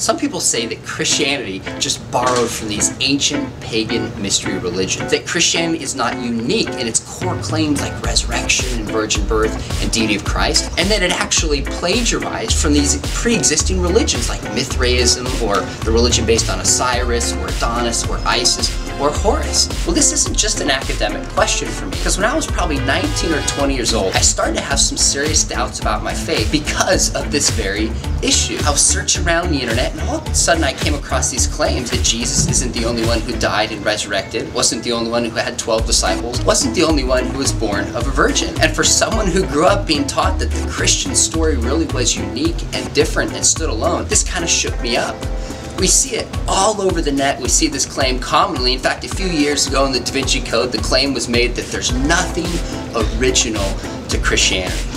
Some people say that Christianity just borrowed from these ancient pagan mystery religions, that Christianity is not unique in its core claims like resurrection and virgin birth and deity of Christ, and that it actually plagiarized from these pre-existing religions like Mithraism, or the religion based on Osiris or Adonis or Isis or Horus. Well, this isn't just an academic question for me, because when I was probably 19 or 20 years old, I started to have some serious doubts about my faith because of this very issue. I was searching around the internet, and all of a sudden I came across these claims that Jesus isn't the only one who died and resurrected, wasn't the only one who had 12 disciples, wasn't the only one who was born of a virgin. And for someone who grew up being taught that the Christian story really was unique and different and stood alone, this kind of shook me up. We see it all over the net. We see this claim commonly. In fact, a few years ago in the Da Vinci Code, the claim was made that there's nothing original to Christianity.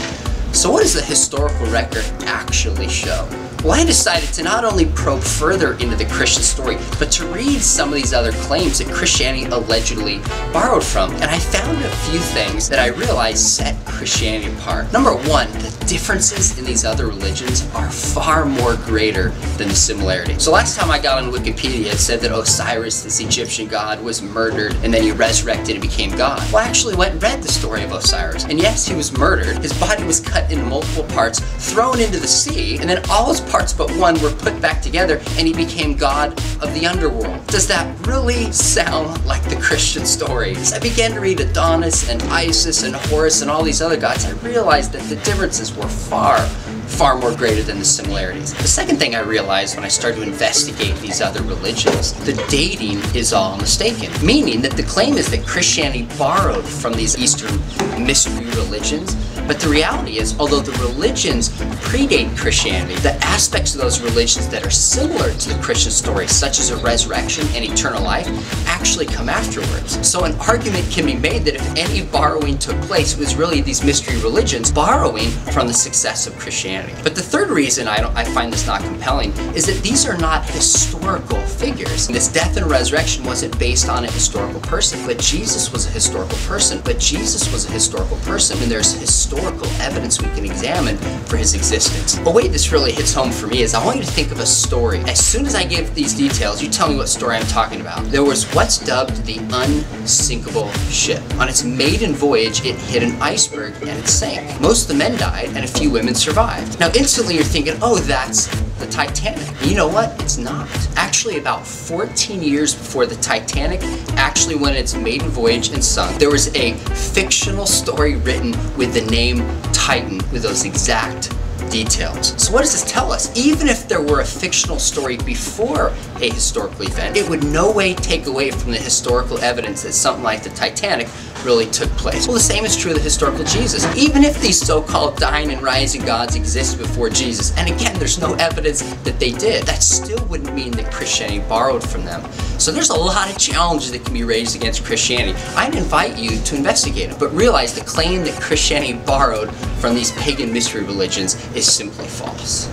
So what does the historical record actually show? Well, I decided to not only probe further into the Christian story, but to read some of these other claims that Christianity allegedly borrowed from. And I found a few things that I realized set Christianity apart. Number one, the differences in these other religions are far more greater than the similarities. So last time I got on Wikipedia, it said that Osiris, this Egyptian god, was murdered and then he resurrected and became God. Well, I actually went and read the story of Osiris. And yes, he was murdered. His body was cut into multiple parts, thrown into the sea, and then all his parts but one were put back together and he became God of the underworld. Does that really sound like the Christian story? As I began to read Adonis and Isis and Horus and all these other gods, I realized that the differences were far more greater than the similarities. The second thing I realized when I started to investigate these other religions, the dating is all mistaken. Meaning that the claim is that Christianity borrowed from these Eastern mystery religions, but the reality is, although the religions predate Christianity, the aspects of those religions that are similar to the Christian story, such as a resurrection and eternal life, actually come afterwards. So an argument can be made that if any borrowing took place, it was really these mystery religions borrowing from the success of Christianity. But the third reason I find this not compelling is that these are not historical figures. This death and resurrection wasn't based on a historical person, but Jesus was a historical person. And there's historical evidence we can examine for his existence. A way this really hits home for me is I want you to think of a story. As soon as I give these details, you tell me what story I'm talking about. There was what's dubbed the unsinkable ship. On its maiden voyage, it hit an iceberg and it sank. Most of the men died and a few women survived. Now instantly you're thinking, oh, that's the Titanic. And you know what? It's not. Actually, about 14 years before the Titanic actually went its maiden voyage and sunk, there was a fictional story written with the name Titan with those exact details. So what does this tell us? Even if there were a fictional story before a historical event, it would no way take away from the historical evidence that something like the Titanic really took place. Well, the same is true of the historical Jesus. Even if these so-called dying and rising gods existed before Jesus, and again, there's no evidence that they did, that still wouldn't mean that Christianity borrowed from them. So there's a lot of challenges that can be raised against Christianity. I'd invite you to investigate them, but realize the claim that Christianity borrowed from these pagan mystery religions is simply false.